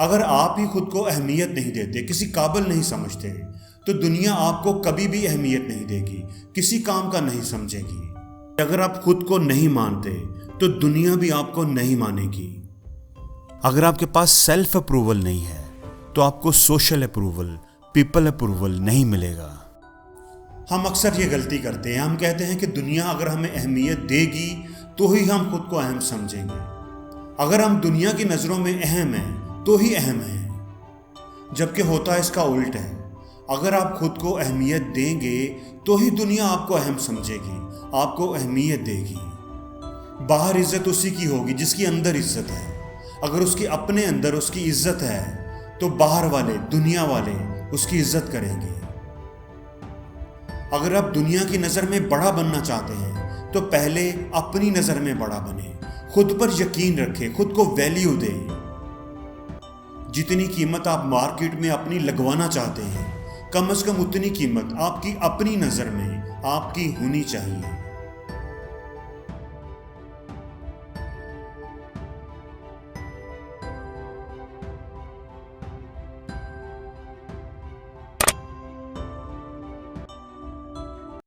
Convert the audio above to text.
अगर आप ही खुद को अहमियत नहीं देते, किसी काबिल नहीं समझते, तो दुनिया आपको कभी भी अहमियत नहीं देगी, किसी काम का नहीं समझेगी। अगर आप खुद को नहीं मानते तो दुनिया भी आपको नहीं मानेगी। अगर आपके पास सेल्फ अप्रूवल नहीं है तो आपको सोशल अप्रूवल, पीपल अप्रूवल नहीं मिलेगा। हम अक्सर ये गलती करते हैं, हम कहते हैं कि दुनिया अगर हमें अहमियत देगी तो ही हम खुद को अहम समझेंगे। अगर हम दुनिया की नज़रों में अहम हैं तो ही अहम हैं, जबकि होता इसका उल्ट है। अगर आप खुद को अहमियत देंगे तो ही दुनिया आपको अहम समझेगी, आपको अहमियत देगी। बाहर इज्जत उसी की होगी जिसकी अंदर इज्जत है। अगर उसके अपने अंदर उसकी इज्जत है तो बाहर वाले, दुनिया वाले उसकी इज्जत करेंगे। अगर आप दुनिया की नज़र में बड़ा बनना चाहते हैं तो पहले अपनी नज़र में बड़ा बने, खुद पर यकीन रखें, खुद को वैल्यू दें। जितनी कीमत आप मार्केट में अपनी लगवाना चाहते हैं, कम से कम उतनी कीमत आपकी अपनी नज़र में आपकी होनी चाहिए।